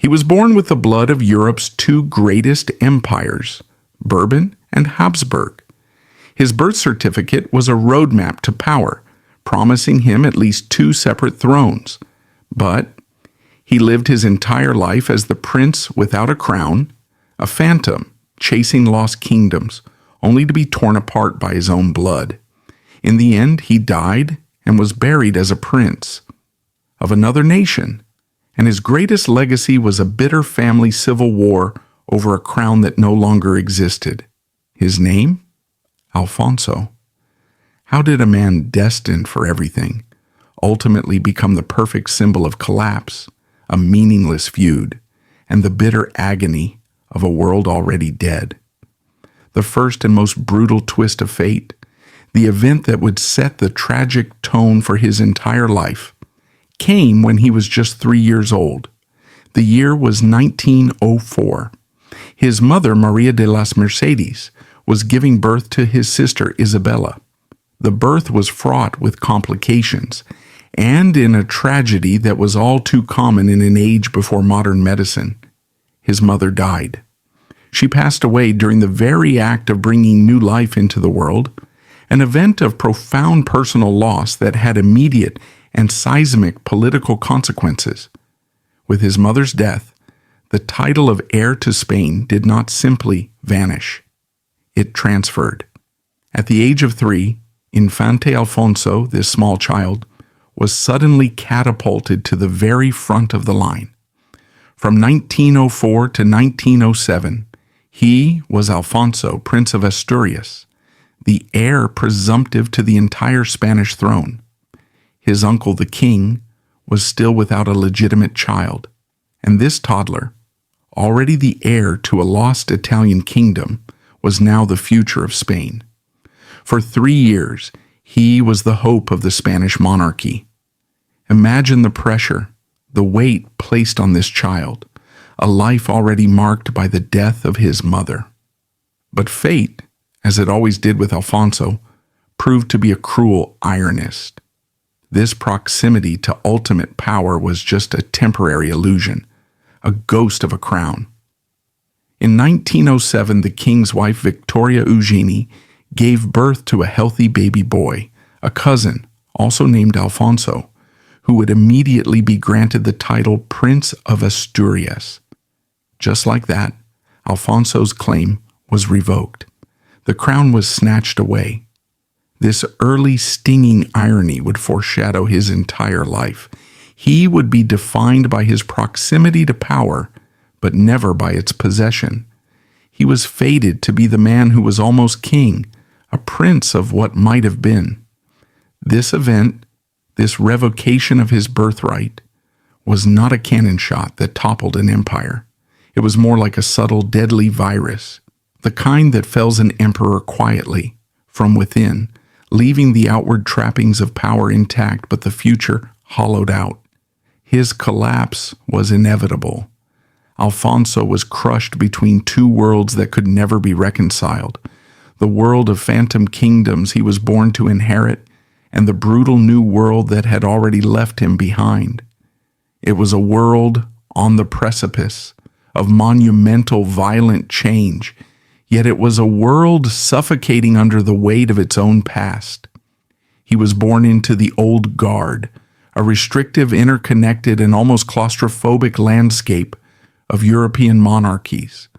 He was born with the blood of Europe's two greatest empires, Bourbon and Habsburg. His birth certificate was a roadmap to power, promising him at least two separate thrones. But he lived his entire life as the prince without a crown, a phantom chasing lost kingdoms, only to be torn apart by his own blood. In the end, he died and was buried as a prince of another nation, and his greatest legacy was a bitter family civil war over a crown that no longer existed. His name? Alfonso. How did a man destined for everything ultimately become the perfect symbol of collapse, a meaningless feud, and the bitter agony of a world already dead? The first and most brutal twist of fate, the event that would set the tragic tone for his entire life, came when he was just 3 years old. The year was 1904. His mother, Maria de las Mercedes, was giving birth to his sister Isabella. The birth was fraught with complications, and in a tragedy that was all too common in an age before modern medicine. His mother died. She passed away during the very act of bringing new life into the world, an event of profound personal loss that had immediate and seismic political consequences. With his mother's death, the title of heir to Spain did not simply vanish. It transferred. At the age of 3, Infante Alfonso, this small child, was suddenly catapulted to the very front of the line. From 1904 to 1907, he was Alfonso, Prince of Asturias, the heir presumptive to the entire Spanish throne. His uncle, the king, was still without a legitimate child, and this toddler, already the heir to a lost Italian kingdom, was now the future of Spain. For 3 years, he was the hope of the Spanish monarchy. Imagine the pressure, the weight placed on this child, a life already marked by the death of his mother. But fate, as it always did with Alfonso, proved to be a cruel ironist. This proximity to ultimate power was just a temporary illusion, a ghost of a crown. In 1907, the king's wife, Victoria Eugenie, gave birth to a healthy baby boy, a cousin, also named Alfonso, who would immediately be granted the title Prince of Asturias. Just like that, Alfonso's claim was revoked. The crown was snatched away. This early stinging irony would foreshadow his entire life. He would be defined by his proximity to power, but never by its possession. He was fated to be the man who was almost king, a prince of what might have been. This event, this revocation of his birthright, was not a cannon shot that toppled an empire. It was more like a subtle, deadly virus, the kind that fells an emperor quietly, from within, leaving the outward trappings of power intact but the future hollowed out. His collapse was inevitable. Alfonso was crushed between two worlds that could never be reconciled, the world of phantom kingdoms he was born to inherit, and the brutal new world that had already left him behind. It was a world on the precipice of monumental, violent change, yet it was a world suffocating under the weight of its own past. He was born into the old guard, a restrictive, interconnected, and almost claustrophobic landscape of European monarchies,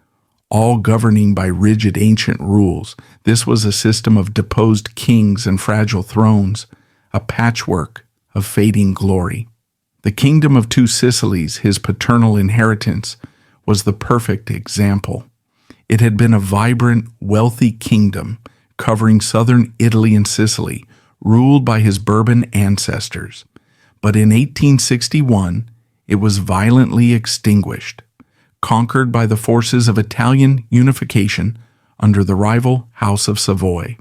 all governing by rigid ancient rules. This was a system of deposed kings and fragile thrones, a patchwork of fading glory. The kingdom of two Sicilies, his paternal inheritance, was the perfect example. It had been a vibrant, wealthy kingdom covering southern Italy and Sicily, ruled by his Bourbon ancestors. But in 1861, it was violently extinguished, conquered by the forces of Italian unification under the rival House of Savoy.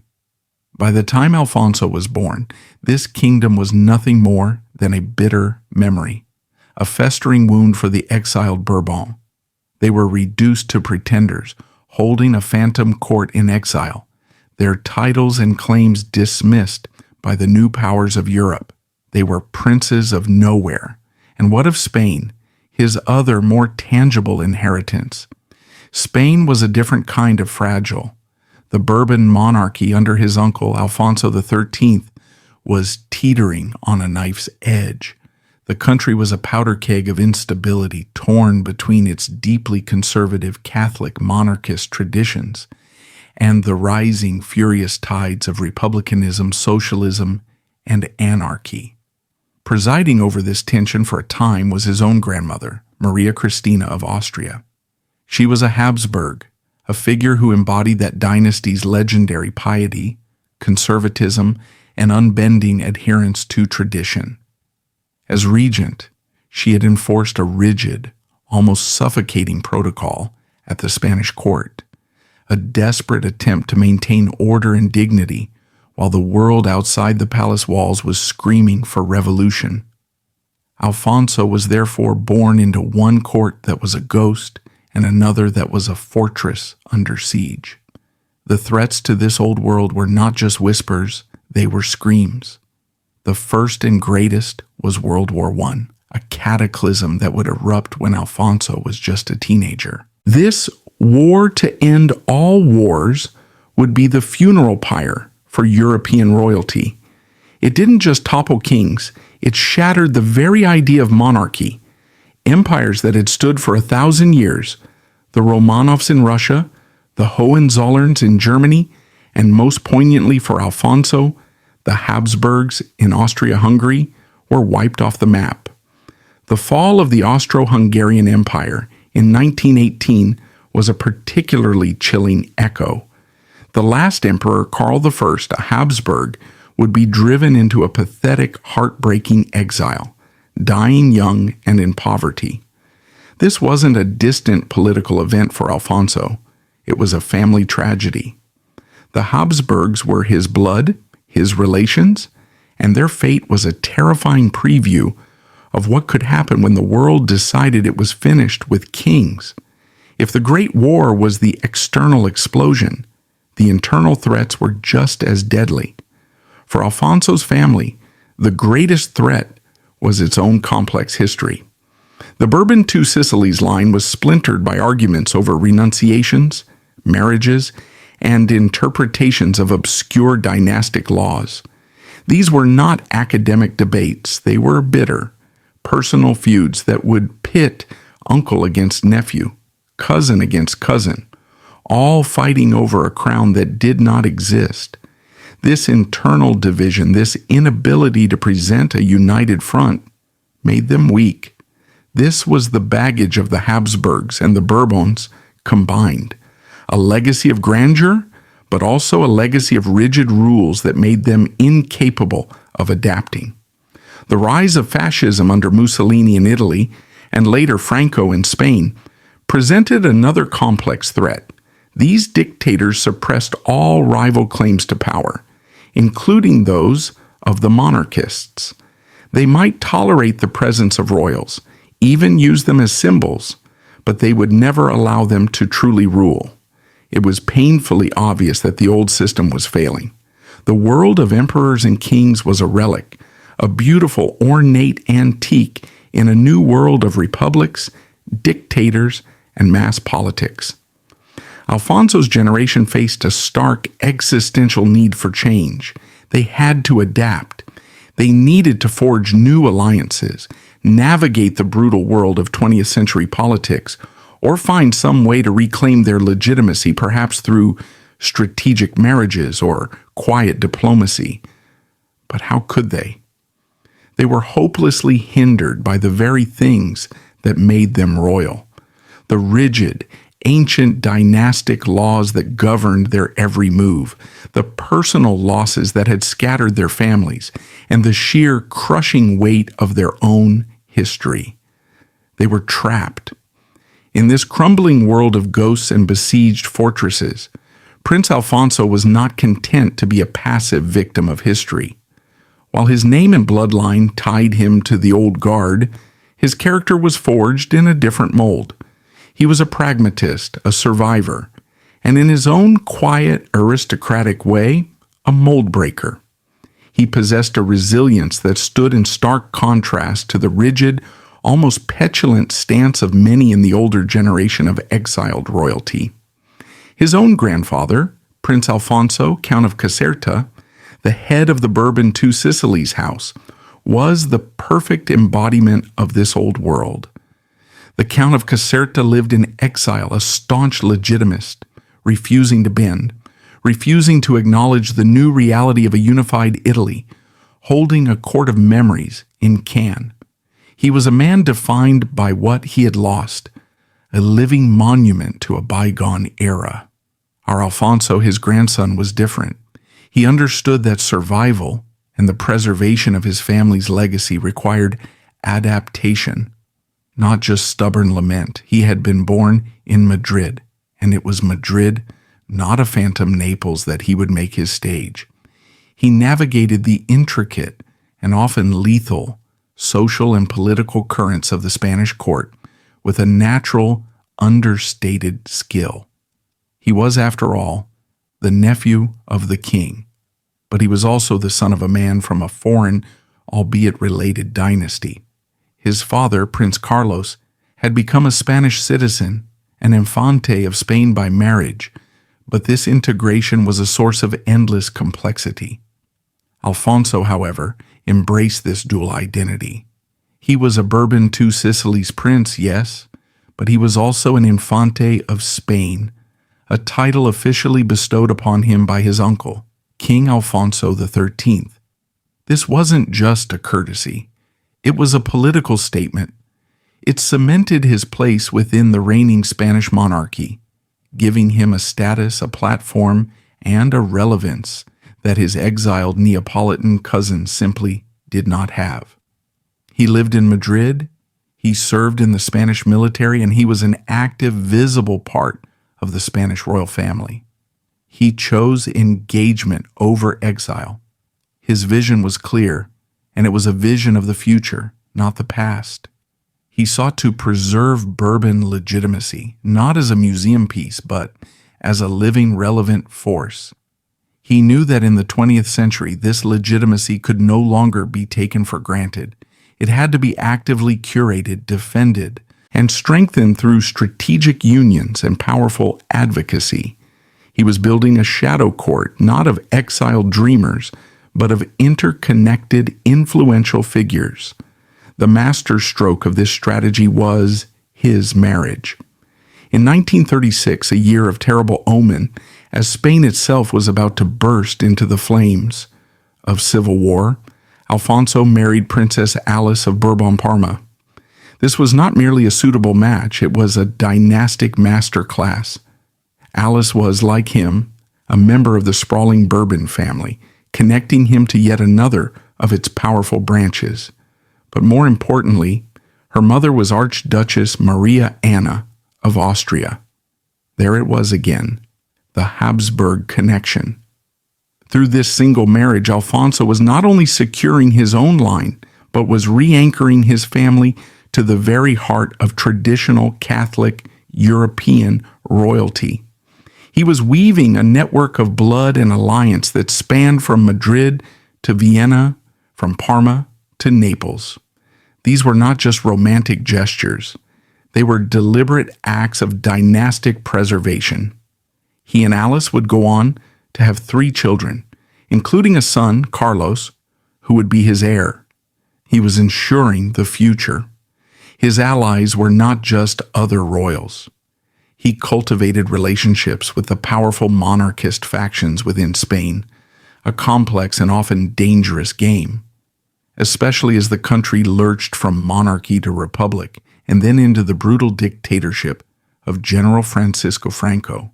By the time Alfonso was born, this kingdom was nothing more than a bitter memory, a festering wound for the exiled Bourbon. They were reduced to pretenders, holding a phantom court in exile, their titles and claims dismissed by the new powers of Europe. They were princes of nowhere. And what of Spain, his other, more tangible inheritance. Spain was a different kind of fragile. The Bourbon monarchy under his uncle Alfonso XIII was teetering on a knife's edge. The country was a powder keg of instability, torn between its deeply conservative Catholic monarchist traditions and the rising furious tides of republicanism, socialism, and anarchy. Presiding over this tension for a time was his own grandmother, Maria Christina of Austria. She was a Habsburg, a figure who embodied that dynasty's legendary piety, conservatism, and unbending adherence to tradition. As regent, she had enforced a rigid, almost suffocating protocol at the Spanish court, a desperate attempt to maintain order and dignity while the world outside the palace walls was screaming for revolution. Alfonso was therefore born into one court that was a ghost and another that was a fortress under siege. The threats to this old world were not just whispers, they were screams. The first and greatest was World War I, a cataclysm that would erupt when Alfonso was just a teenager. This war to end all wars would be the funeral pyre for European royalty. It didn't just topple kings, it shattered the very idea of monarchy. Empires that had stood for 1,000 years, the Romanovs in Russia, the Hohenzollerns in Germany, and most poignantly for Alfonso, the Habsburgs in Austria-Hungary, were wiped off the map. The fall of the Austro-Hungarian Empire in 1918 was a particularly chilling echo. The last emperor, Karl I, a Habsburg, would be driven into a pathetic, heartbreaking exile, dying young and in poverty. This wasn't a distant political event for Alfonso. It was a family tragedy. The Habsburgs were his blood, his relations, and their fate was a terrifying preview of what could happen when the world decided it was finished with kings. If the Great War was the external explosion, the internal threats were just as deadly. For Alfonso's family, the greatest threat was its own complex history. The Bourbon II Sicilies line was splintered by arguments over renunciations, marriages, and interpretations of obscure dynastic laws. These were not academic debates. They were bitter, personal feuds that would pit uncle against nephew, cousin against cousin, all fighting over a crown that did not exist. This internal division, this inability to present a united front, made them weak. This was the baggage of the Habsburgs and the Bourbons combined. A legacy of grandeur, but also a legacy of rigid rules that made them incapable of adapting. The rise of fascism under Mussolini in Italy, and later Franco in Spain, presented another complex threat. These dictators suppressed all rival claims to power, including those of the monarchists. They might tolerate the presence of royals, even use them as symbols, but they would never allow them to truly rule. It was painfully obvious that the old system was failing. The world of emperors and kings was a relic, a beautiful, ornate antique in a new world of republics, dictators, and mass politics. Alfonso's generation faced a stark existential need for change. They had to adapt. They needed to forge new alliances, navigate the brutal world of 20th century politics, or find some way to reclaim their legitimacy, perhaps through strategic marriages or quiet diplomacy. But how could they? They were hopelessly hindered by the very things that made them royal. The rigid, ancient dynastic laws that governed their every move, the personal losses that had scattered their families, and the sheer crushing weight of their own history. They were trapped. In this crumbling world of ghosts and besieged fortresses, Prince Alfonso was not content to be a passive victim of history. While his name and bloodline tied him to the old guard, his character was forged in a different mold. He was a pragmatist, a survivor, and in his own quiet, aristocratic way, a mold breaker. He possessed a resilience that stood in stark contrast to the rigid, almost petulant stance of many in the older generation of exiled royalty. His own grandfather, Prince Alfonso, Count of Caserta, the head of the Bourbon II Sicilies house, was the perfect embodiment of this old world. The Count of Caserta lived in exile, a staunch legitimist, refusing to bend, refusing to acknowledge the new reality of a unified Italy, holding a court of memories in Cannes. He was a man defined by what he had lost, a living monument to a bygone era. Our Alfonso, his grandson, was different. He understood that survival and the preservation of his family's legacy required adaptation, not just stubborn lament. He had been born in Madrid, and it was Madrid, not a phantom Naples, that he would make his stage. He navigated the intricate and often lethal social and political currents of the Spanish court with a natural, understated skill. He was, after all, the nephew of the king, but he was also the son of a man from a foreign, albeit related dynasty. His father, Prince Carlos, had become a Spanish citizen, an Infante of Spain by marriage, but this integration was a source of endless complexity. Alfonso, however, embraced this dual identity. He was a Bourbon II Sicilies prince, yes, but he was also an Infante of Spain, a title officially bestowed upon him by his uncle, King Alfonso XIII. This wasn't just a courtesy. It was a political statement. It cemented his place within the reigning Spanish monarchy, giving him a status, a platform, and a relevance that his exiled Neapolitan cousin simply did not have. He lived in Madrid, he served in the Spanish military, and he was an active, visible part of the Spanish royal family. He chose engagement over exile. His vision was clear, and it was a vision of the future, not the past. He sought to preserve Bourbon legitimacy, not as a museum piece, but as a living, relevant force. He knew that in the 20th century, this legitimacy could no longer be taken for granted. It had to be actively curated, defended, and strengthened through strategic unions and powerful advocacy. He was building a shadow court, not of exiled dreamers, but of interconnected, influential figures. The masterstroke of this strategy was his marriage. In 1936, a year of terrible omen, as Spain itself was about to burst into the flames of civil war, Alfonso married Princess Alice of Bourbon-Parma. This was not merely a suitable match, it was a dynastic masterclass. Alice was, like him, a member of the sprawling Bourbon family, connecting him to yet another of its powerful branches. But more importantly, her mother was Archduchess Maria Anna of Austria. There it was again, the Habsburg connection. Through this single marriage, Alfonso was not only securing his own line, but was re-anchoring his family to the very heart of traditional Catholic European royalty. He was weaving a network of blood and alliance that spanned from Madrid to Vienna, from Parma to Naples. These were not just romantic gestures. They were deliberate acts of dynastic preservation. He and Alice would go on to have 3 children, including a son, Carlos, who would be his heir. He was ensuring the future. His allies were not just other royals. He cultivated relationships with the powerful monarchist factions within Spain, a complex and often dangerous game, especially as the country lurched from monarchy to republic and then into the brutal dictatorship of General Francisco Franco.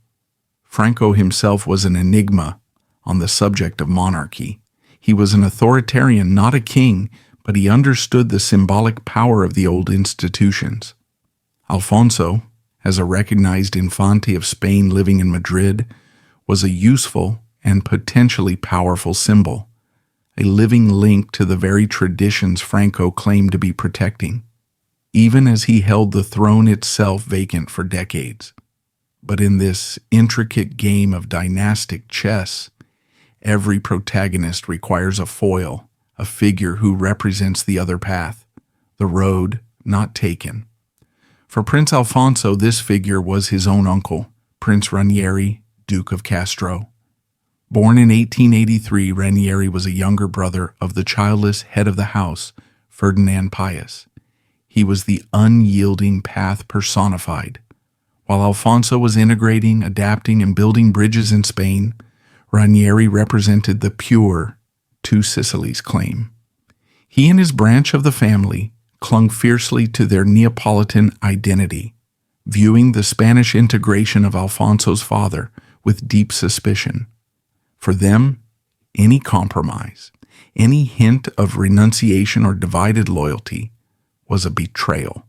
Franco himself was an enigma on the subject of monarchy. He was an authoritarian, not a king, but he understood the symbolic power of the old institutions. Alfonso, as a recognized Infante of Spain living in Madrid, was a useful and potentially powerful symbol, a living link to the very traditions Franco claimed to be protecting, even as he held the throne itself vacant for decades. But in this intricate game of dynastic chess, every protagonist requires a foil, a figure who represents the other path, the road not taken. For Prince Alfonso, this figure was his own uncle, Prince Ranieri, Duke of Castro. Born in 1883, Ranieri was a younger brother of the childless head of the house, Ferdinand Pius. He was the unyielding path personified. While Alfonso was integrating, adapting, and building bridges in Spain, Ranieri represented the pure two Sicilies claim. He and his branch of the family clung fiercely to their Neapolitan identity, viewing the Spanish integration of Alfonso's father with deep suspicion. For them, any compromise, any hint of renunciation or divided loyalty was a betrayal.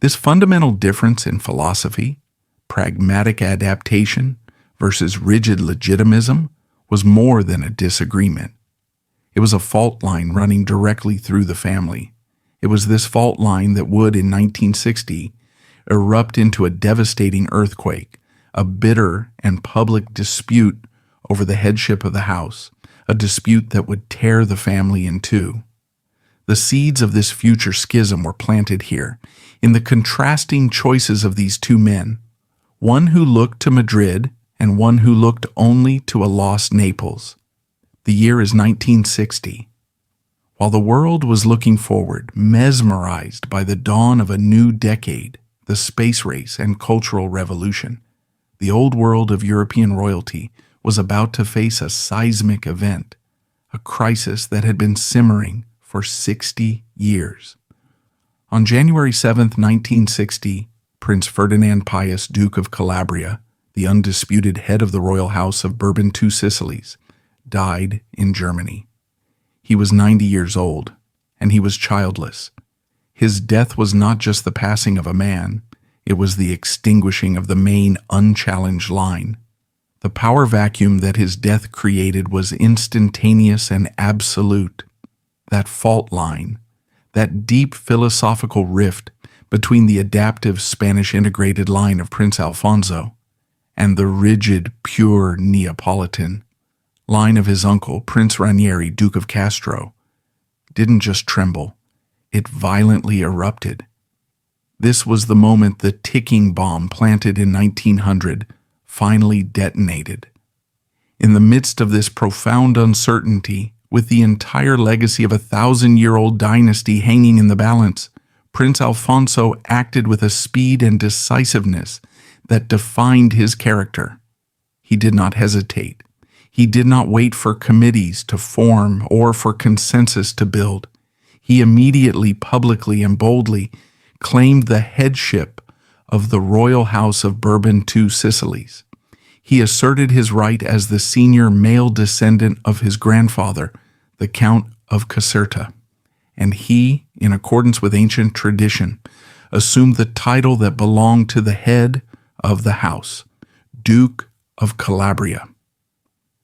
This fundamental difference in philosophy, pragmatic adaptation versus rigid legitimism, was more than a disagreement. It was a fault line running directly through the family. It was this fault line that would, in 1960, erupt into a devastating earthquake, a bitter and public dispute over the headship of the house, a dispute that would tear the family in two. The seeds of this future schism were planted here, in the contrasting choices of these two men, one who looked to Madrid and one who looked only to a lost Naples. The year is 1960. While the world was looking forward, mesmerized by the dawn of a new decade, the space race and cultural revolution, the old world of European royalty was about to face a seismic event, a crisis that had been simmering for 60 years. On January 7, 1960, Prince Ferdinand Pius, Duke of Calabria, the undisputed head of the royal house of Bourbon and Sicilies, died in Germany. He was 90 years old, and he was childless. His death was not just the passing of a man, it was the extinguishing of the main unchallenged line. The power vacuum that his death created was instantaneous and absolute. That fault line, that deep philosophical rift between the adaptive Spanish integrated line of Prince Alfonso and the rigid, pure Neapolitan line of his uncle, Prince Ranieri, Duke of Castro, didn't just tremble, it violently erupted. This was the moment the ticking bomb planted in 1900 finally detonated. In the midst of this profound uncertainty, with the entire legacy of a 1,000-year-old dynasty hanging in the balance, Prince Alfonso acted with a speed and decisiveness that defined his character. He did not hesitate. He did not wait for committees to form or for consensus to build. He immediately, publicly, and boldly claimed the headship of the royal house of Bourbon and Sicilies. He asserted his right as the senior male descendant of his grandfather, the Count of Caserta, and he, in accordance with ancient tradition, assumed the title that belonged to the head of the house, Duke of Calabria.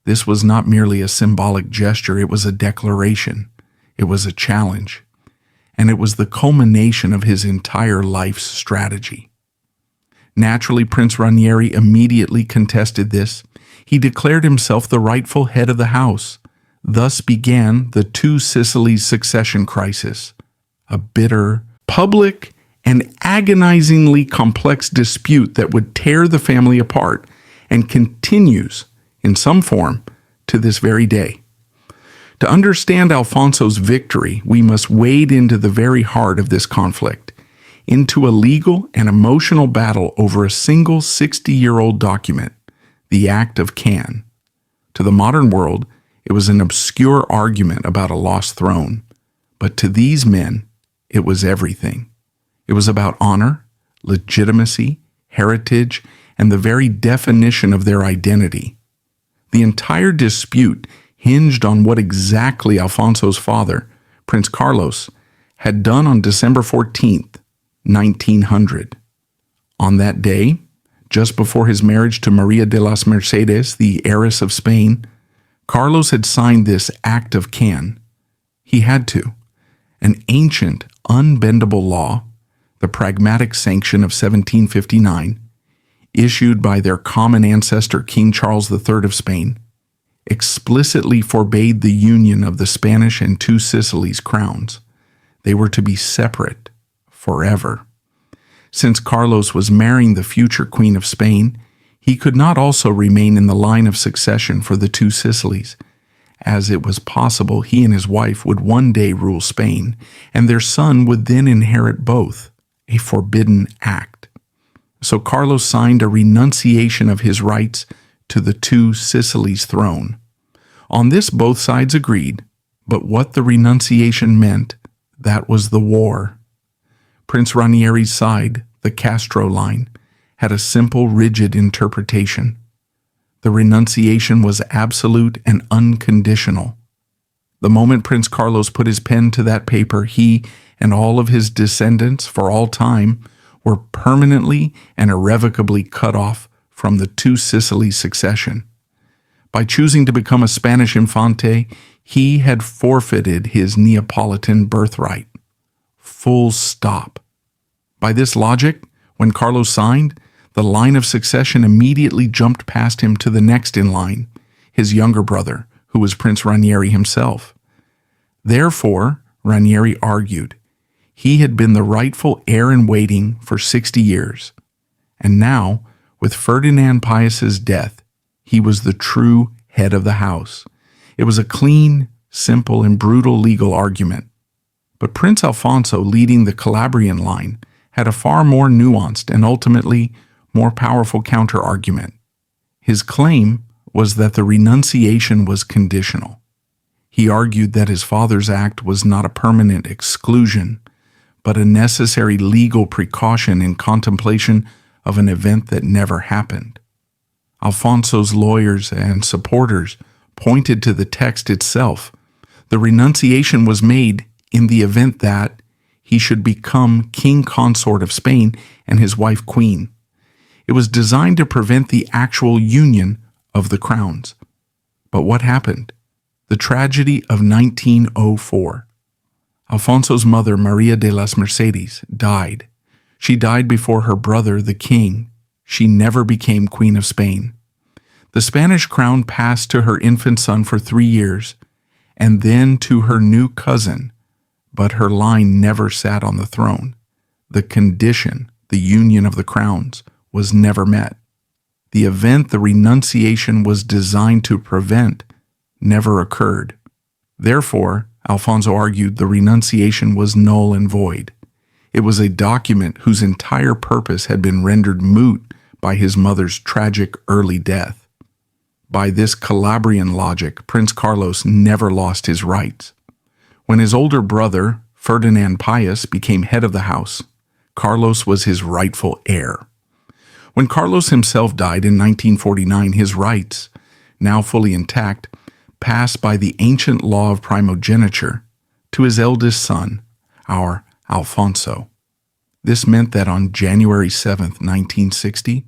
This was not merely a symbolic gesture, it was a declaration, it was a challenge, and it was the culmination of his entire life's strategy. Naturally, Prince Ranieri immediately contested this. He declared himself the rightful head of the house. Thus began the two Sicilies succession crisis, a bitter, public, and agonizingly complex dispute that would tear the family apart and continues, in some form, to this very day. To understand Alfonso's victory, we must wade into the very heart of this conflict, into a legal and emotional battle over a single 60-year-old document, the Act of Can. To the modern world, it was an obscure argument about a lost throne, but to these men, it was everything. It was about honor, legitimacy, heritage, and the very definition of their identity. The entire dispute hinged on what exactly Alfonso's father, Prince Carlos, had done on December 14th, 1900. On that day, just before his marriage to Maria de las Mercedes, the heiress of Spain, Carlos had signed this Act of Can. He had to. An ancient, unbendable law, the Pragmatic Sanction of 1759, issued by their common ancestor King Charles III of Spain, explicitly forbade the union of the Spanish and two Sicilies crowns. They were to be separate forever. Since Carlos was marrying the future Queen of Spain, he could not also remain in the line of succession for the two Sicilies, as it was possible he and his wife would one day rule Spain, and their son would then inherit both, a forbidden act. So Carlos signed a renunciation of his rights to the two Sicilies' throne. On this both sides agreed, but what the renunciation meant, that was the war. Prince Ranieri's side, the Castro line, had a simple, rigid interpretation. The renunciation was absolute and unconditional. The moment Prince Carlos put his pen to that paper, he and all of his descendants for all time were permanently and irrevocably cut off from the two Sicilies succession. By choosing to become a Spanish Infante, he had forfeited his Neapolitan birthright. Full stop. By this logic, when Carlos signed, the line of succession immediately jumped past him to the next in line, his younger brother, who was Prince Ranieri himself. Therefore, Ranieri argued, he had been the rightful heir in waiting for 60 years, and now, with Ferdinand Pius's death, he was the true head of the house. It was a clean, simple, and brutal legal argument. But Prince Alfonso, leading the Calabrian line, had a far more nuanced and ultimately more powerful counter-argument. His claim was that the renunciation was conditional. He argued that his father's act was not a permanent exclusion, but a necessary legal precaution in contemplation of an event that never happened. Alfonso's lawyers and supporters pointed to the text itself. The renunciation was made in the event that he should become king consort of Spain and his wife queen. It was designed to prevent the actual union of the crowns. But what happened? The tragedy of 1904. Alfonso's mother, Maria de las Mercedes, died. She died before her brother, the king. She never became Queen of Spain. The Spanish crown passed to her infant son for 3 years, and then to her new cousin, but her line never sat on the throne. The condition, the union of the crowns, was never met. The event the renunciation was designed to prevent never occurred. Therefore, Alfonso argued the renunciation was null and void. It was a document whose entire purpose had been rendered moot by his mother's tragic early death. By this Calabrian logic, Prince Carlos never lost his rights. When his older brother, Ferdinand Pius, became head of the house, Carlos was his rightful heir. When Carlos himself died in 1949, his rights, now fully intact, passed by the ancient law of primogeniture to his eldest son, our Alfonso. This meant that on January 7, 1960,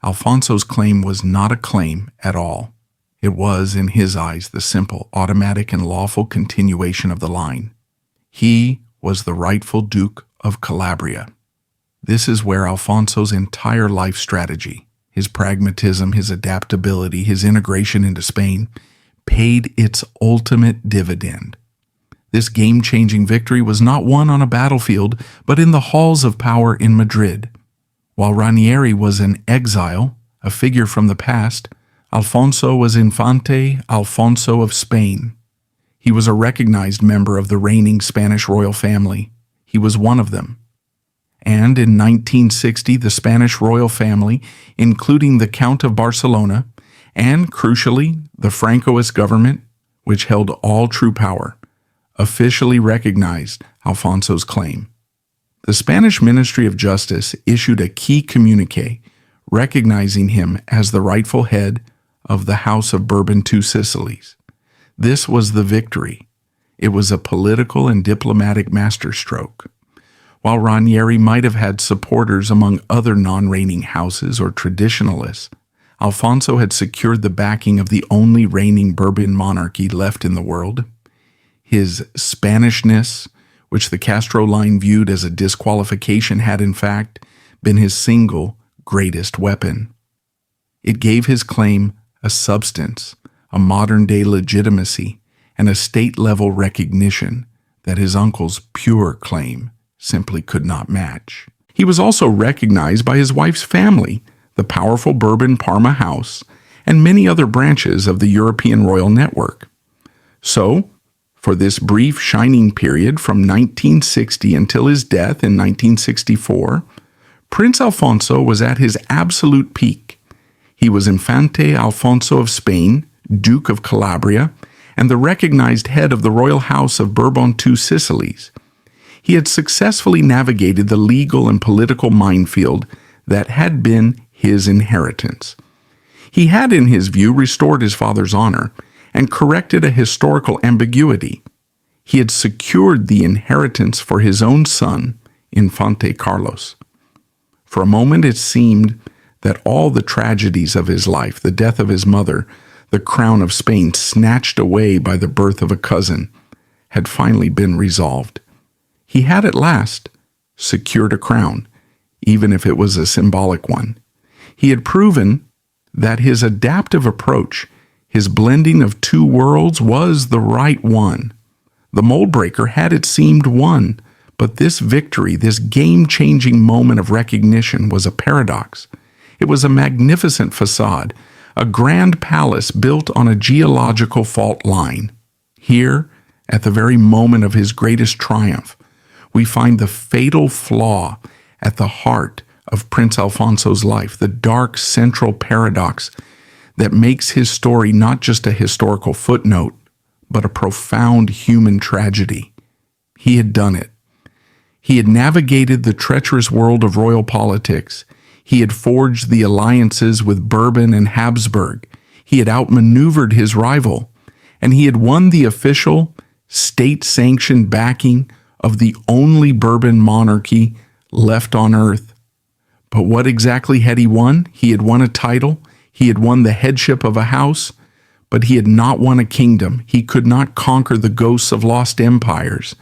Alfonso's claim was not a claim at all. It was, in his eyes, the simple, automatic, and lawful continuation of the line. He was the rightful Duke of Calabria. This is where Alfonso's entire life strategy, his pragmatism, his adaptability, his integration into Spain, paid its ultimate dividend. This game-changing victory was not won on a battlefield, but in the halls of power in Madrid. While Ranieri was an exile, a figure from the past, Alfonso was Infante Alfonso of Spain. He was a recognized member of the reigning Spanish royal family. He was one of them. And in 1960, the Spanish royal family, including the Count of Barcelona, and, crucially, the Francoist government, which held all true power, officially recognized Alfonso's claim. The Spanish Ministry of Justice issued a key communique recognizing him as the rightful head of the House of Bourbon Two Sicilies. This was the victory. It was a political and diplomatic masterstroke. While Ranieri might have had supporters among other non-reigning houses or traditionalists, Alfonso had secured the backing of the only reigning Bourbon monarchy left in the world. His Spanishness, which the Castro line viewed as a disqualification, had in fact been his single greatest weapon. It gave his claim a substance, a modern-day legitimacy, and a state-level recognition that his uncle's pure claim simply could not match. He was also recognized by his wife's family, the powerful Bourbon Parma house, and many other branches of the European royal network. So, for this brief shining period from 1960 until his death in 1964, Prince Alfonso was at his absolute peak. He was Infante Alfonso of Spain, Duke of Calabria, and the recognized head of the royal house of Bourbon and Sicilies. He had successfully navigated the legal and political minefield that had been his inheritance. He had, in his view, restored his father's honor and corrected a historical ambiguity. He had secured the inheritance for his own son, Infante Carlos. For a moment it seemed that all the tragedies of his life, the death of his mother, the crown of Spain snatched away by the birth of a cousin, had finally been resolved. He had at last secured a crown, even if it was a symbolic one. He had proven that his adaptive approach, his blending of two worlds, was the right one. The mold breaker had, it seemed, won, but this victory, this game-changing moment of recognition, was a paradox. It was a magnificent facade, a grand palace built on a geological fault line. Here, at the very moment of his greatest triumph, we find the fatal flaw at the heart of Prince Alfonso's life, the dark central paradox that makes his story not just a historical footnote, but a profound human tragedy. He had done it. He had navigated the treacherous world of royal politics. He had forged the alliances with Bourbon and Habsburg. He had outmaneuvered his rival, and he had won the official, state-sanctioned backing of the only Bourbon monarchy left on earth. But what exactly had he won? He had won a title. He had won the headship of a house, but he had not won a kingdom. He could not conquer the ghosts of lost empires,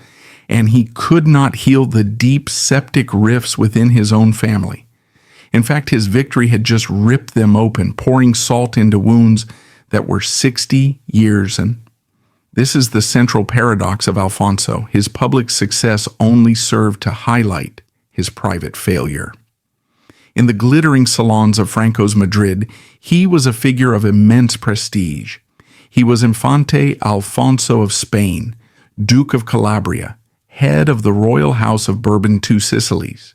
and he could not heal the deep septic rifts within his own family. In fact, his victory had just ripped them open, pouring salt into wounds that were 60 years in. This is the central paradox of Alfonso. His public success only served to highlight his private failure. In the glittering salons of Franco's Madrid, he was a figure of immense prestige. He was Infante Alfonso of Spain, Duke of Calabria, head of the royal house of Bourbon and Sicilies.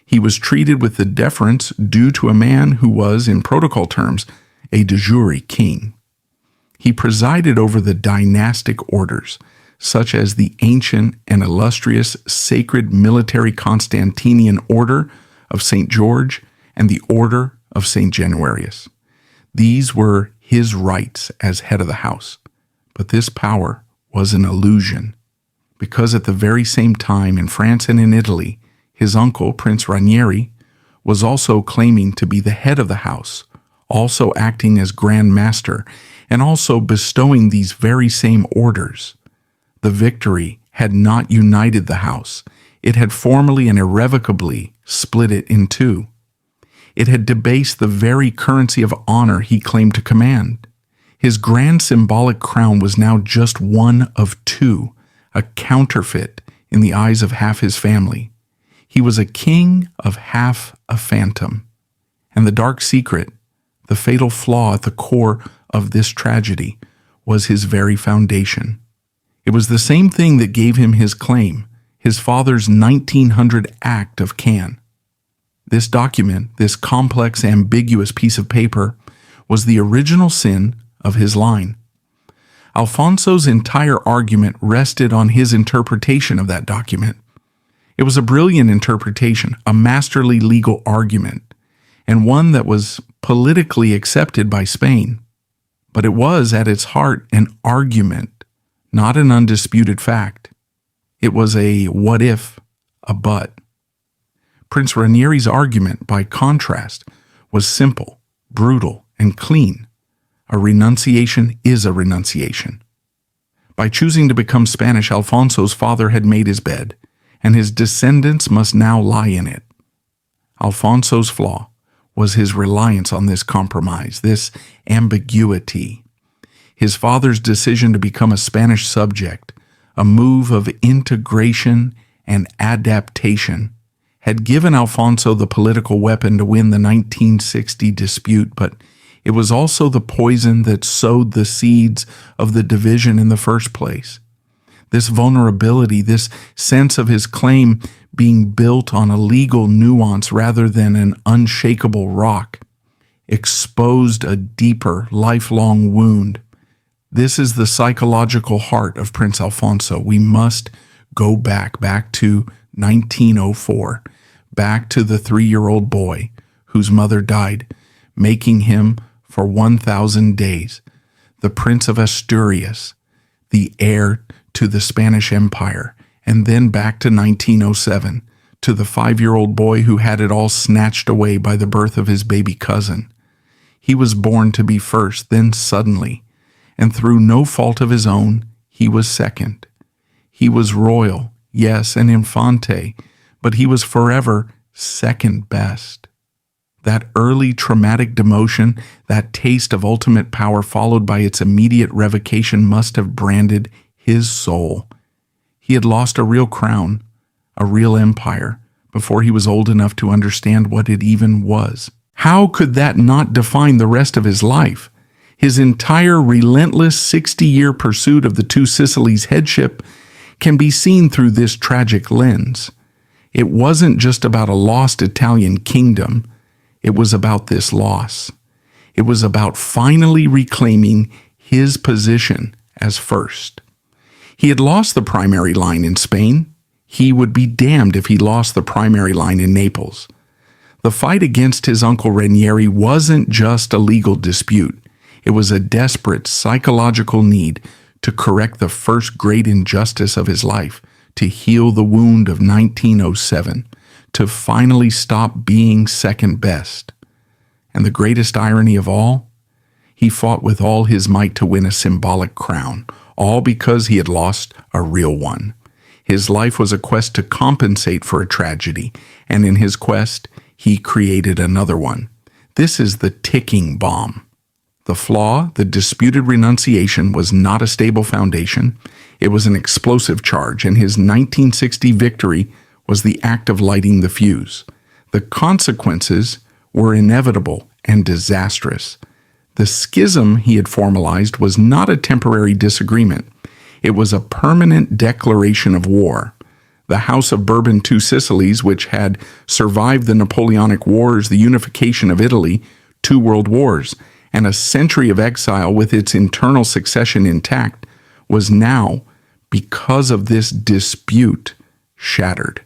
He was treated with the deference due to a man who was, in protocol terms, a de jure king. He presided over the dynastic orders, such as the ancient and illustrious Sacred Military Constantinian Order of St. George and the Order of St. Januarius. These were his rights as head of the house. But this power was an illusion, because at the very same time in France and in Italy, his uncle, Prince Ranieri, was also claiming to be the head of the house, also acting as Grand Master, and also bestowing these very same orders. The victory had not united the house. It had formally and irrevocably split it in two. It had debased the very currency of honor he claimed to command. His grand symbolic crown was now just one of two, a counterfeit in the eyes of half his family. He was a king of half a phantom. And the dark secret, the fatal flaw at the core of this tragedy, was his very foundation. It was the same thing that gave him his claim, his father's 1900 Act of Can. This document, this complex, ambiguous piece of paper, was the original sin of his line. Alfonso's entire argument rested on his interpretation of that document. It was a brilliant interpretation, a masterly legal argument, and one that was politically accepted by Spain. But it was, at its heart, an argument, not an undisputed fact. It was a what if, a but. Prince Ranieri's argument, by contrast, was simple, brutal, and clean. A renunciation is a renunciation. By choosing to become Spanish, Alfonso's father had made his bed, and his descendants must now lie in it. Alfonso's flaw was his reliance on this compromise, this ambiguity. His father's decision to become a Spanish subject, a move of integration and adaptation had given Alfonso the political weapon to win the 1960 dispute, but it was also the poison that sowed the seeds of the division in the first place. This vulnerability, this sense of his claim being built on a legal nuance rather than an unshakable rock, exposed a deeper, lifelong wound. This is the psychological heart of Prince Alfonso. We must go back to 1904, back to the 3-year-old boy whose mother died, making him, for 1,000 days, the Prince of Asturias, the heir to the Spanish Empire, and then back to 1907, to the 5-year-old boy who had it all snatched away by the birth of his baby cousin. He was born to be first, then suddenly, and through no fault of his own, he was second. He was royal, yes, an infante, but he was forever second best. That early traumatic demotion, that taste of ultimate power followed by its immediate revocation must have branded his soul. He had lost a real crown, a real empire, before he was old enough to understand what it even was. How could that not define the rest of his life? His entire relentless 60-year pursuit of the two Sicilies' headship can be seen through this tragic lens. It wasn't just about a lost Italian kingdom. It was about this loss. It was about finally reclaiming his position as first. He had lost the primary line in Spain. He would be damned if he lost the primary line in Naples. The fight against his uncle Ranieri wasn't just a legal dispute. It was a desperate psychological need to correct the first great injustice of his life, to heal the wound of 1907, to finally stop being second best. And the greatest irony of all, he fought with all his might to win a symbolic crown, all because he had lost a real one. His life was a quest to compensate for a tragedy, and in his quest, he created another one. This is the ticking bomb. The flaw, the disputed renunciation, was not a stable foundation. It was an explosive charge, and his 1960 victory was the act of lighting the fuse. The consequences were inevitable and disastrous. The schism he had formalized was not a temporary disagreement. It was a permanent declaration of war. The House of Bourbon II Sicilies, which had survived the Napoleonic Wars, the unification of Italy, 2 world wars, and a century of exile with its internal succession intact, was now, because of this dispute, shattered.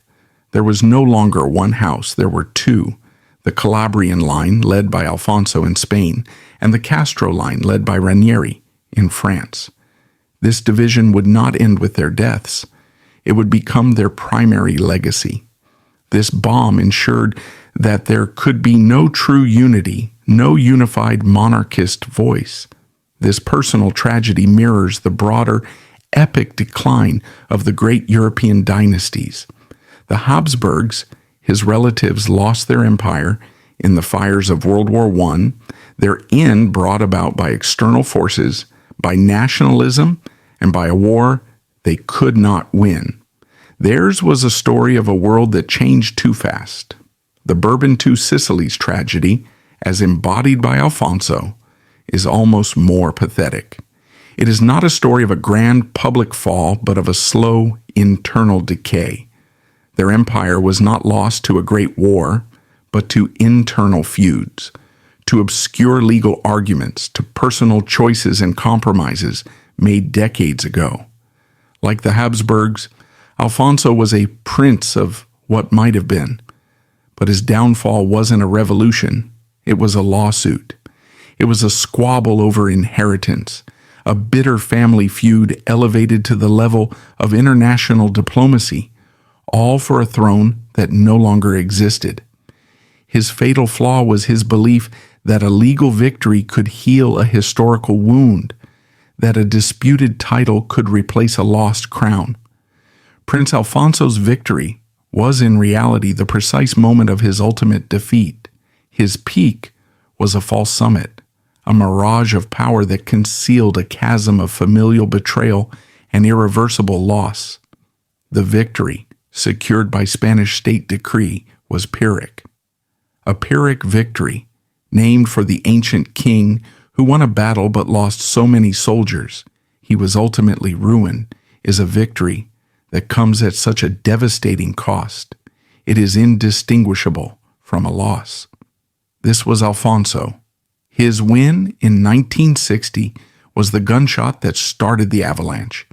There was no longer one house, there were 2. The Calabrian line, led by Alfonso in Spain, and the Castro line, led by Ranieri in France. This division would not end with their deaths. It would become their primary legacy. This bomb ensured that there could be no true unity, no unified monarchist voice. This personal tragedy mirrors the broader, epic decline of the great European dynasties. The Habsburgs, his relatives, lost their empire in the fires of World War I, their end brought about by external forces, by nationalism, and by a war they could not win. Theirs was a story of a world that changed too fast. The Bourbon II Sicilies tragedy, as embodied by Alfonso, is almost more pathetic. It is not a story of a grand public fall, but of a slow internal decay. Their empire was not lost to a great war, but to internal feuds, to obscure legal arguments, to personal choices and compromises made decades ago. Like the Habsburgs, Alfonso was a prince of what might have been, but his downfall wasn't a revolution, it was a lawsuit. It was a squabble over inheritance, a bitter family feud elevated to the level of international diplomacy, all for a throne that no longer existed. His fatal flaw was his belief that a legal victory could heal a historical wound, that a disputed title could replace a lost crown. Prince Alfonso's victory was in reality the precise moment of his ultimate defeat. His peak was a false summit, a mirage of power that concealed a chasm of familial betrayal and irreversible loss. The victory, secured by Spanish state decree, was pyrrhic. A pyrrhic victory, named for the ancient king who won a battle but lost so many soldiers he was ultimately ruined, is a victory that comes at such a devastating cost. It is indistinguishable from a loss. This was Alfonso. His win in 1960 was the gunshot that started the avalanche,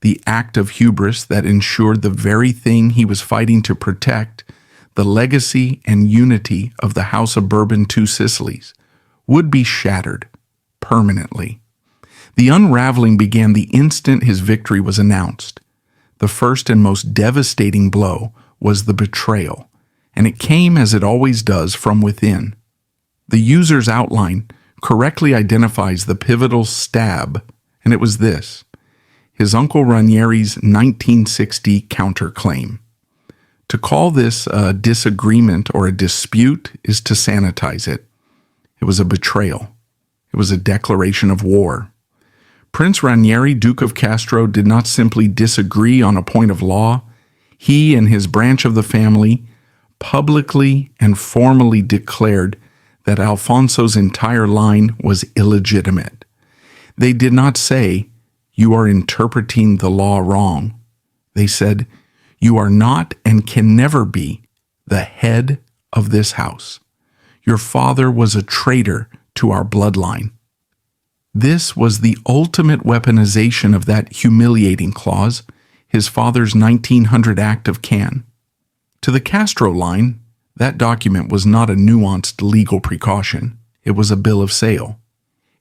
the act of hubris that ensured the very thing he was fighting to protect, the legacy and unity of the House of Bourbon Two Sicilies, would be shattered permanently. The unraveling began the instant his victory was announced. The first and most devastating blow was the betrayal, and it came, as it always does, from within. The user's outline correctly identifies the pivotal stab, and it was this: his uncle Ranieri's 1960 counterclaim. To call this a disagreement or a dispute is to sanitize it. It was a betrayal. It was a declaration of war. Prince Ranieri, Duke of Castro, did not simply disagree on a point of law. He and his branch of the family publicly and formally declared that Alfonso's entire line was illegitimate. They did not say, "You are interpreting the law wrong." They said, "You are not and can never be the head of this house. Your father was a traitor to our bloodline." This was the ultimate weaponization of that humiliating clause, his father's 1900 Act of Can. To the Castro line, that document was not a nuanced legal precaution. It was a bill of sale.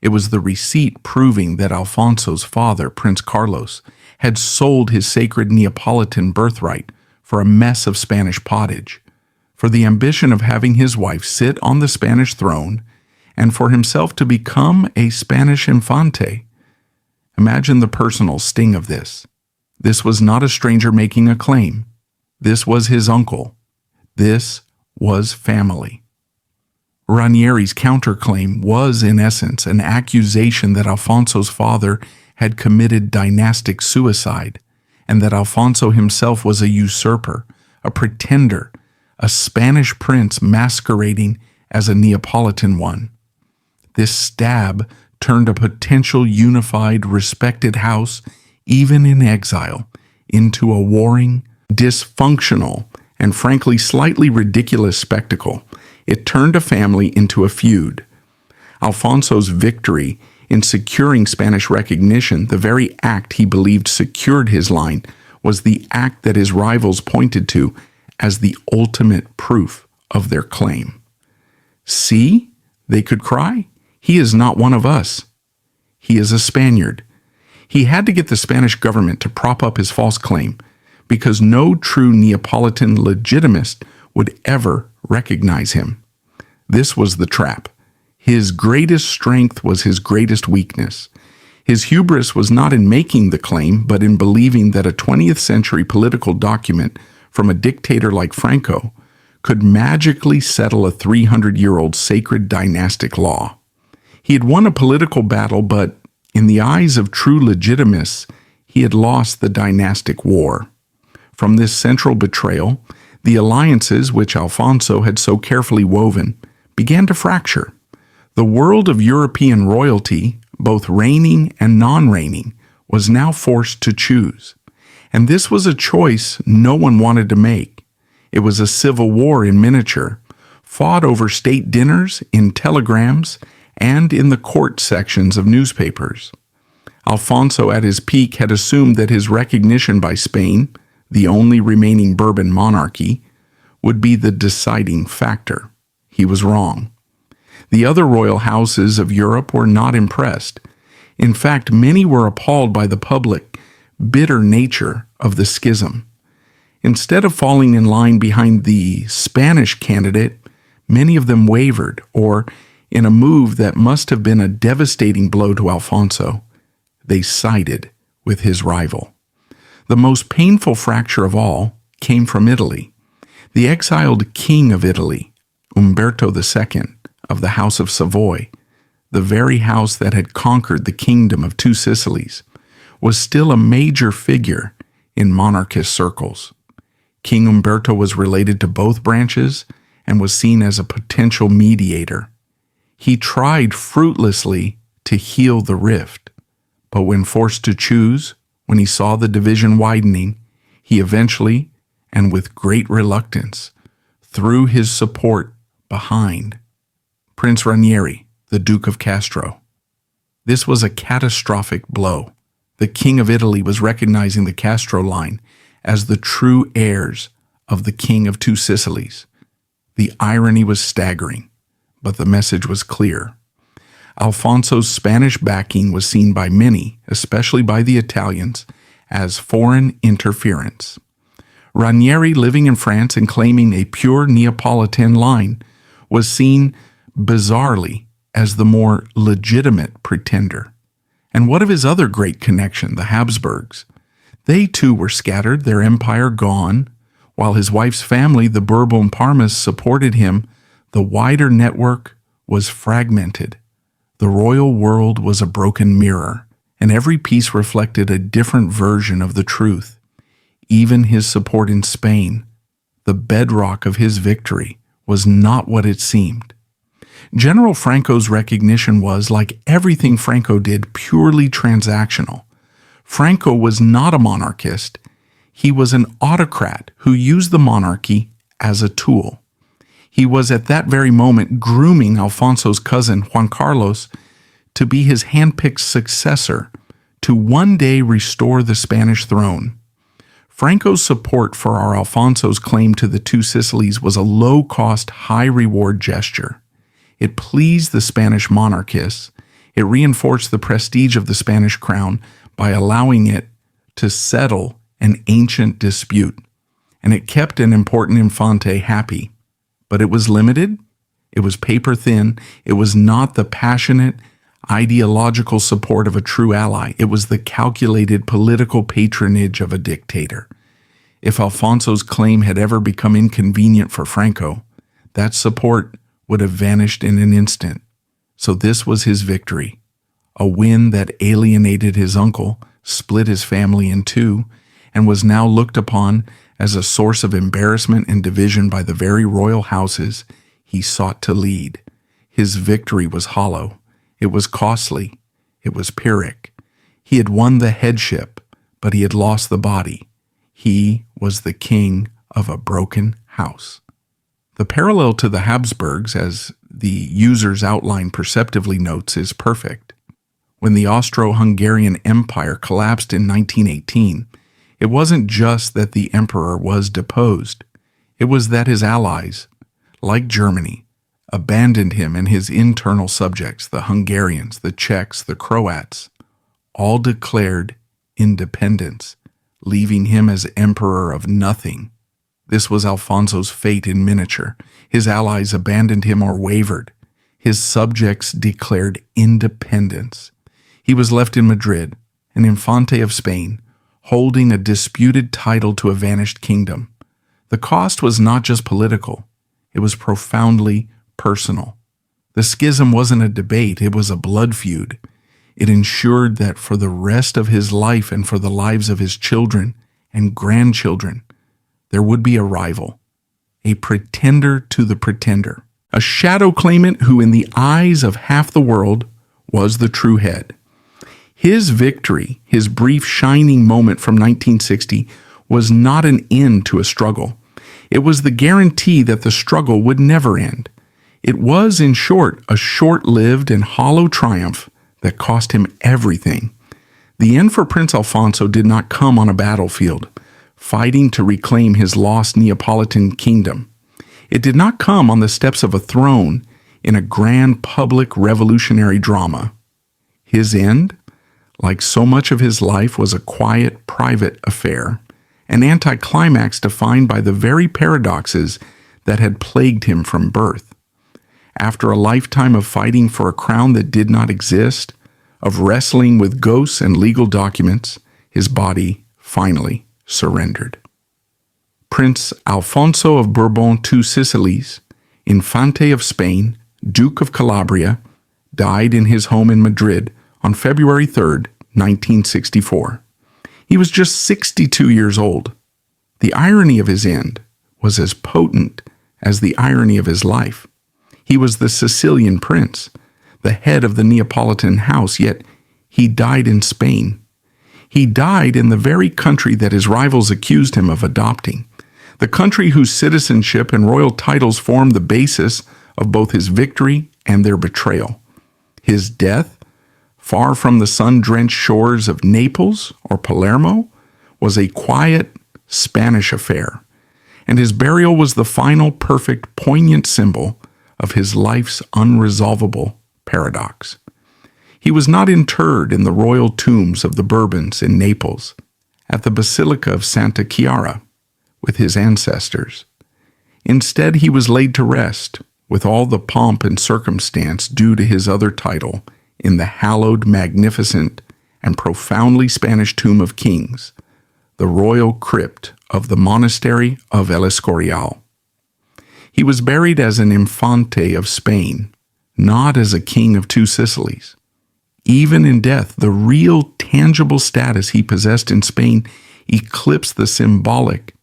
It was the receipt proving that Alfonso's father, Prince Carlos, had sold his sacred Neapolitan birthright for a mess of Spanish pottage, for the ambition of having his wife sit on the Spanish throne, and for himself to become a Spanish Infante. Imagine the personal sting of this. This was not a stranger making a claim. This was his uncle. This was family. Ranieri's counterclaim was, in essence, an accusation that Alfonso's father had committed dynastic suicide, and that Alfonso himself was a usurper, a pretender, a Spanish prince masquerading as a Neapolitan one. This stab turned a potential unified, respected house, even in exile, into a warring, dysfunctional, and frankly slightly ridiculous spectacle. It turned a family into a feud. Alfonso's victory in securing Spanish recognition, the very act he believed secured his line, was the act that his rivals pointed to as the ultimate proof of their claim. "See," they could cry, "he is not one of us. He is a Spaniard." He had to get the Spanish government to prop up his false claim, because no true Neapolitan legitimist would ever recognize him. This was the trap. His greatest strength was his greatest weakness. His hubris was not in making the claim, but in believing that a 20th century political document from a dictator like Franco could magically settle a 300-year-old sacred dynastic law. He had won a political battle, but in the eyes of true legitimists, he had lost the dynastic war. From this central betrayal, the alliances which Alfonso had so carefully woven began to fracture. The world of European royalty, both reigning and non-reigning, was now forced to choose. And this was a choice no one wanted to make. It was a civil war in miniature, fought over state dinners, in telegrams, and in the court sections of newspapers. Alfonso at his peak had assumed that his recognition by Spain, the only remaining Bourbon monarchy, would be the deciding factor. He was wrong. The other royal houses of Europe were not impressed. In fact, many were appalled by the public, bitter nature of the schism. Instead of falling in line behind the Spanish candidate, many of them wavered, or, in a move that must have been a devastating blow to Alfonso, they sided with his rival. The most painful fracture of all came from Italy. The exiled king of Italy, Umberto II, of the House of Savoy, the very house that had conquered the kingdom of Two Sicilies, was still a major figure in monarchist circles. King Umberto was related to both branches and was seen as a potential mediator. He tried fruitlessly to heal the rift, but when forced to choose, when he saw the division widening, he eventually, and with great reluctance, threw his support behind Prince Ranieri, the Duke of Castro. This was a catastrophic blow. The King of Italy was recognizing the Castro line as the true heirs of the King of Two Sicilies. The irony was staggering, but the message was clear. Alfonso's Spanish backing was seen by many, especially by the Italians, as foreign interference. Ranieri, living in France and claiming a pure Neapolitan line, was seen bizarrely as the more legitimate pretender. And what of his other great connection, the Habsburgs? They too were scattered, their empire gone. While his wife's family, the Bourbon Parmas, supported him, the wider network was fragmented. The royal world was a broken mirror, and every piece reflected a different version of the truth. Even his support in Spain, the bedrock of his victory, was not what it seemed. General Franco's recognition was, like everything Franco did, purely transactional. Franco was not a monarchist. He was an autocrat who used the monarchy as a tool. He was at that very moment grooming Alfonso's cousin, Juan Carlos, to be his handpicked successor, to one day restore the Spanish throne. Franco's support for our Alfonso's claim to the Two Sicilies was a low-cost, high-reward gesture. It pleased the Spanish monarchists. It reinforced the prestige of the Spanish crown by allowing it to settle an ancient dispute. And it kept an important Infante happy. But it was limited. It was paper-thin. It was not the passionate, ideological support of a true ally. It was the calculated political patronage of a dictator. If Alfonso's claim had ever become inconvenient for Franco, that support would have vanished in an instant. So this was his victory, a win that alienated his uncle, split his family in two, and was now looked upon as a source of embarrassment and division by the very royal houses he sought to lead. His victory was hollow. It was costly. It was pyrrhic. He had won the headship, but he had lost the body. He was the king of a broken house. The parallel to the Habsburgs, as the user's outline perceptively notes, is perfect. When the Austro-Hungarian Empire collapsed in 1918, it wasn't just that the emperor was deposed. It was that his allies, like Germany, abandoned him and his internal subjects, the Hungarians, the Czechs, the Croats, all declared independence, leaving him as emperor of nothing. This was Alfonso's fate in miniature. His allies abandoned him or wavered. His subjects declared independence. He was left in Madrid, an Infante of Spain, holding a disputed title to a vanished kingdom. The cost was not just political. It was profoundly personal. The schism wasn't a debate. It was a blood feud. It ensured that for the rest of his life and for the lives of his children and grandchildren, there would be a rival, a pretender to the pretender, a shadow claimant who, in the eyes of half the world, was the true head. His victory, his brief shining moment from 1960, was not an end to a struggle. It was the guarantee that the struggle would never end. It was, in short, a short-lived and hollow triumph that cost him everything. The end for Prince Alfonso did not come on a battlefield, fighting to reclaim his lost Neapolitan kingdom. It did not come on the steps of a throne in a grand public revolutionary drama. His end, like so much of his life, was a quiet, private affair, an anticlimax defined by the very paradoxes that had plagued him from birth. After a lifetime of fighting for a crown that did not exist, of wrestling with ghosts and legal documents, his body finally surrendered. Prince Alfonso of Bourbon Two Sicilies, Infante of Spain, Duke of Calabria, died in his home in Madrid on February 3, 1964. He was just 62 years old. The irony of his end was as potent as the irony of his life. He was the Sicilian prince, the head of the Neapolitan house, yet he died in Spain. He died in the very country that his rivals accused him of adopting, the country whose citizenship and royal titles formed the basis of both his victory and their betrayal. His death, far from the sun-drenched shores of Naples or Palermo, was a quiet Spanish affair, and his burial was the final perfect, poignant symbol of his life's unresolvable paradox. He was not interred in the royal tombs of the Bourbons in Naples, at the Basilica of Santa Chiara, with his ancestors. Instead, he was laid to rest, with all the pomp and circumstance due to his other title, in the hallowed, magnificent, and profoundly Spanish tomb of kings, the royal crypt of the monastery of El Escorial. He was buried as an Infante of Spain, not as a king of two Sicilies. Even in death, the real, tangible status he possessed in Spain eclipsed the symbolic,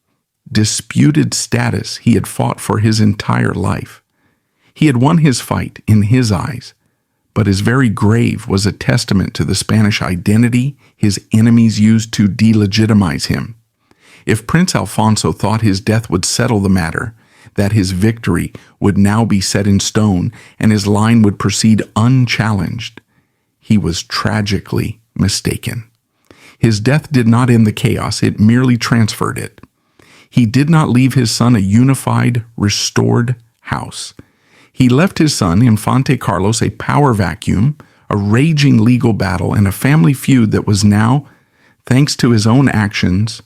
disputed status he had fought for his entire life. He had won his fight in his eyes, but his very grave was a testament to the Spanish identity his enemies used to delegitimize him. If Prince Alfonso thought his death would settle the matter, that his victory would now be set in stone and his line would proceed unchallenged, he was tragically mistaken. His death did not end the chaos, it merely transferred it. He did not leave his son a unified, restored house. He left his son, Infante Carlos, a power vacuum, a raging legal battle, and a family feud that was now, thanks to his own actions,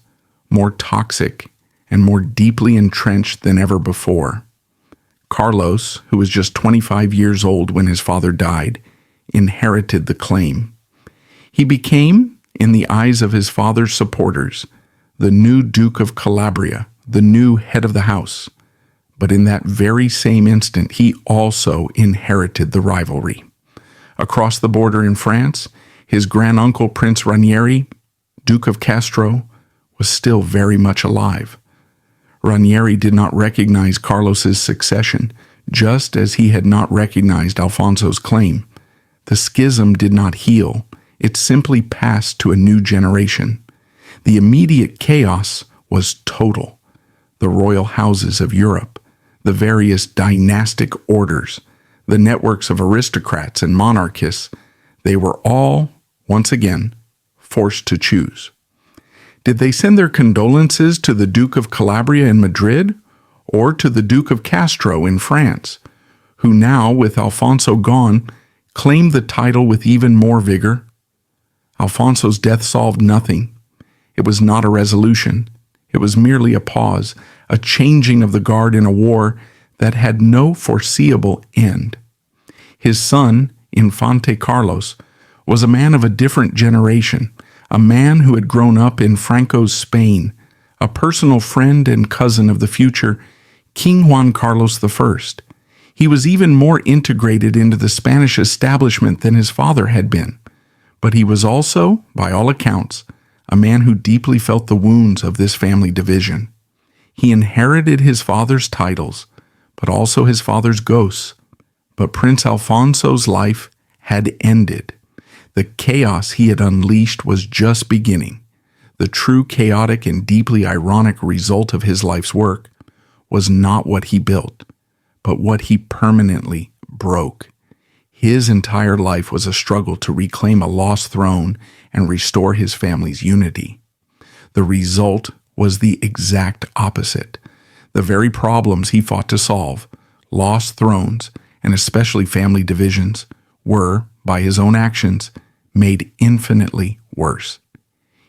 more toxic and more deeply entrenched than ever before. Carlos, who was just 25 years old when his father died, inherited the claim. He became, in the eyes of his father's supporters, the new Duke of Calabria, the new head of the house. But in that very same instant, he also inherited the rivalry. Across the border in France, his granduncle Prince Ranieri, Duke of Castro, was still very much alive. Ranieri did not recognize Carlos's succession, just as he had not recognized Alfonso's claim. The schism did not heal, it simply passed to a new generation. The immediate chaos was total. The royal houses of Europe, the various dynastic orders, the networks of aristocrats and monarchists, they were all, once again, forced to choose. Did they send their condolences to the Duke of Calabria in Madrid, or to the Duke of Castro in France, who now, with Alfonso gone, claimed the title with even more vigor? Alfonso's death solved nothing. It was not a resolution. It was merely a pause, a changing of the guard in a war that had no foreseeable end. His son, Infante Carlos, was a man of a different generation, a man who had grown up in Franco's Spain, a personal friend and cousin of the future King Juan Carlos I. He was even more integrated into the Spanish establishment than his father had been, but he was also, by all accounts, a man who deeply felt the wounds of this family division. He inherited his father's titles, but also his father's ghosts. But Prince Alfonso's life had ended. The chaos he had unleashed was just beginning. The true chaotic and deeply ironic result of his life's work was not what he built, but what he permanently broke. His entire life was a struggle to reclaim a lost throne and restore his family's unity. The result was the exact opposite. The very problems he fought to solve, lost thrones, and especially family divisions, were, by his own actions, made infinitely worse.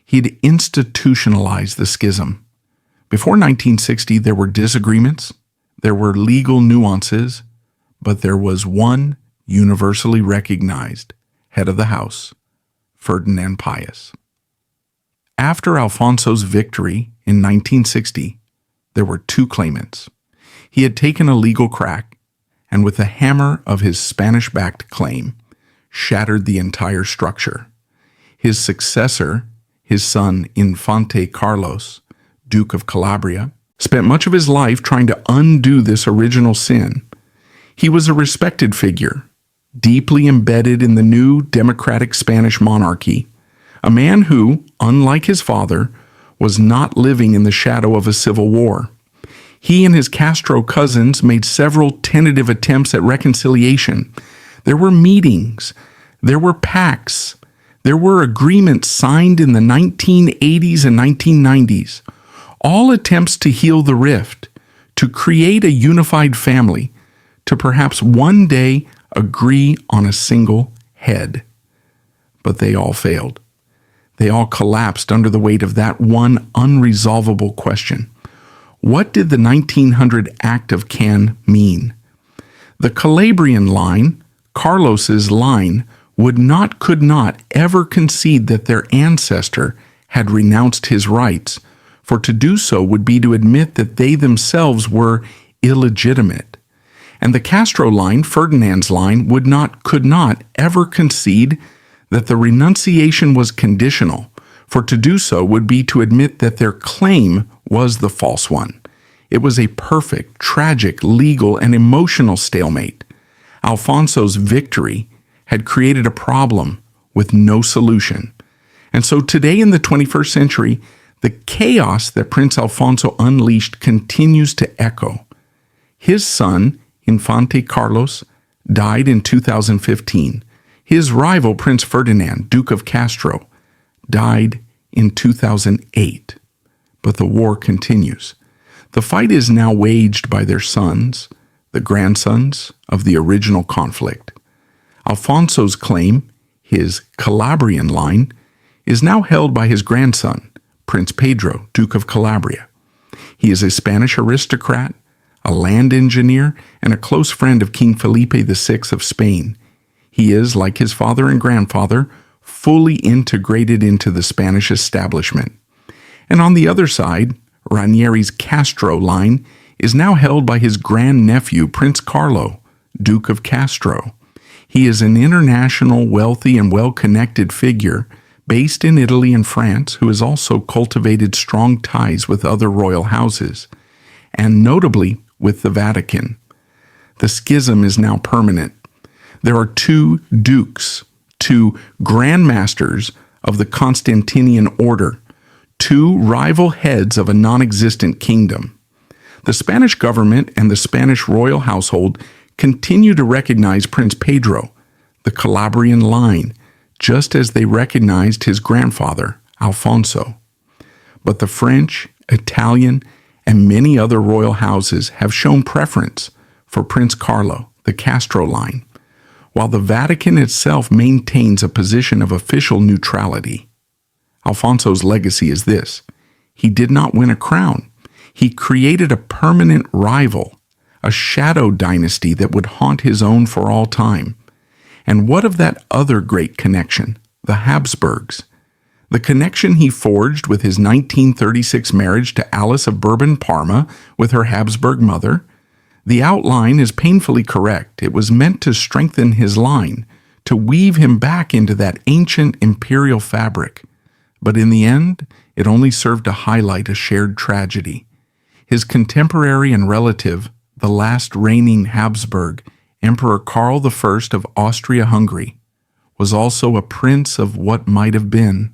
He'd institutionalized the schism. Before 1960, there were disagreements, there were legal nuances, but there was one universally recognized head of the house, Ferdinand Pius. After Alfonso's victory in 1960, there were two claimants. He had taken a legal crack, and with the hammer of his Spanish-backed claim, shattered the entire structure. His successor, his son Infante Carlos, Duke of Calabria, spent much of his life trying to undo this original sin. He was a respected figure, deeply embedded in the new democratic Spanish monarchy, a man who, unlike his father, was not living in the shadow of a civil war. He and his Castro cousins made several tentative attempts at reconciliation. There were meetings, there were pacts, there were agreements signed in the 1980s and 1990s, all attempts to heal the rift, to create a unified family, to perhaps one day agree on a single head. But they all failed. They all collapsed under the weight of that one unresolvable question. What did the 1900 Act of Cannes mean? The Calabrian line, Carlos's line, could not ever concede that their ancestor had renounced his rights, for to do so would be to admit that they themselves were illegitimate. And the Castro line, Ferdinand's line, could not ever concede that the renunciation was conditional, for to do so would be to admit that their claim was the false one. It was a perfect, tragic, legal, and emotional stalemate. Alfonso's victory had created a problem with no solution. And so today in the 21st century, the chaos that Prince Alfonso unleashed continues to echo. His son, Infante Carlos, died in 2015. His rival, Prince Ferdinand, Duke of Castro, died in 2008. But the war continues. The fight is now waged by their sons, the grandsons of the original conflict. Alfonso's claim, his Calabrian line, is now held by his grandson, Prince Pedro, Duke of Calabria. He is a Spanish aristocrat, a land engineer, and a close friend of King Felipe VI of Spain. He is, like his father and grandfather, fully integrated into the Spanish establishment. And on the other side, Ranieri's Castro line is now held by his grandnephew, Prince Carlo, Duke of Castro. He is an international, wealthy, and well-connected figure based in Italy and France who has also cultivated strong ties with other royal houses, and notably with the Vatican. The schism is now permanent. There are two dukes, two grandmasters of the Constantinian order, two rival heads of a non-existent kingdom. The Spanish government and the Spanish royal household continue to recognize Prince Pedro, the Calabrian line, just as they recognized his grandfather, Alfonso. But the French, Italian, and many other royal houses have shown preference for Prince Carlo, the Castro line, while the Vatican itself maintains a position of official neutrality. Alfonso's legacy is this: he did not win a crown. He created a permanent rival, a shadow dynasty that would haunt his own for all time. And what of that other great connection, the Habsburgs? The connection he forged with his 1936 marriage to Alice of Bourbon-Parma with her Habsburg mother? The outline is painfully correct. It was meant to strengthen his line, to weave him back into that ancient imperial fabric. But in the end, it only served to highlight a shared tragedy. His contemporary and relative, the last reigning Habsburg, Emperor Karl I of Austria-Hungary, was also a prince of what might have been.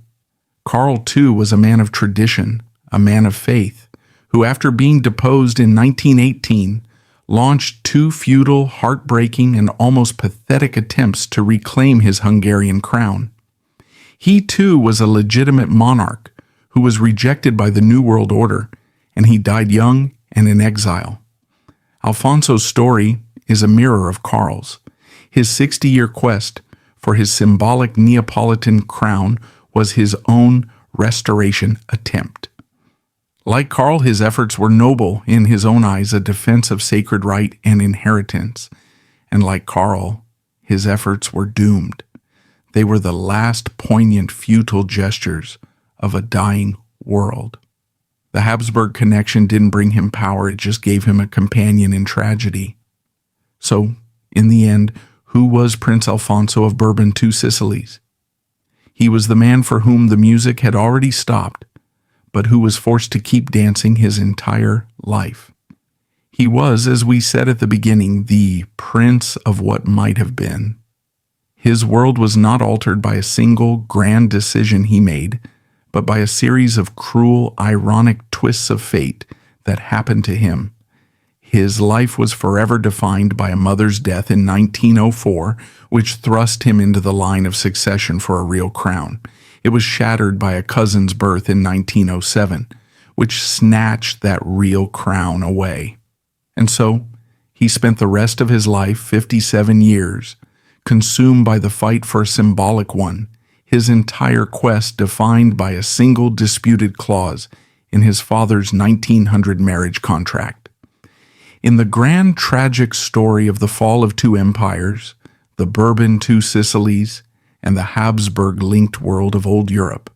Karl, too, was a man of tradition, a man of faith, who after being deposed in 1918, launched two futile, heartbreaking, and almost pathetic attempts to reclaim his Hungarian crown. He, too, was a legitimate monarch who was rejected by the New World Order, and he died young and in exile. Alfonso's story is a mirror of Karl's. His 60-year quest for his symbolic Neapolitan crown was his own restoration attempt. Like Karl, his efforts were noble, in his own eyes, a defense of sacred right and inheritance. And like Karl, his efforts were doomed. They were the last poignant, futile gestures of a dying world. The Habsburg connection didn't bring him power, it just gave him a companion in tragedy. So, in the end, who was Prince Alfonso of Bourbon to Sicilies? He was the man for whom the music had already stopped, but who was forced to keep dancing his entire life. He was, as we said at the beginning, the prince of what might have been. His world was not altered by a single grand decision he made, but by a series of cruel, ironic twists of fate that happened to him. His life was forever defined by a mother's death in 1904, which thrust him into the line of succession for a real crown. It was shattered by a cousin's birth in 1907, which snatched that real crown away. And so, he spent the rest of his life, 57 years, consumed by the fight for a symbolic one, his entire quest defined by a single disputed clause in his father's 1900 marriage contract. In the grand tragic story of the fall of two empires, the Bourbon two Sicilies and the Habsburg-linked world of old Europe,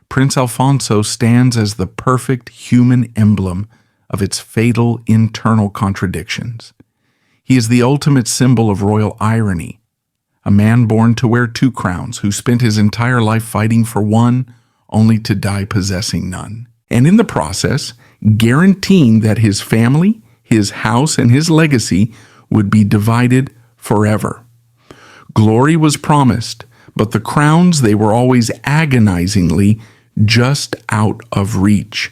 Prince Alfonso stands as the perfect human emblem of its fatal internal contradictions. He is the ultimate symbol of royal irony, a man born to wear two crowns who spent his entire life fighting for one, only to die possessing none, and in the process, guaranteeing that his family, his house, and his legacy would be divided forever. Glory was promised, but the crowns, they were always agonizingly just out of reach,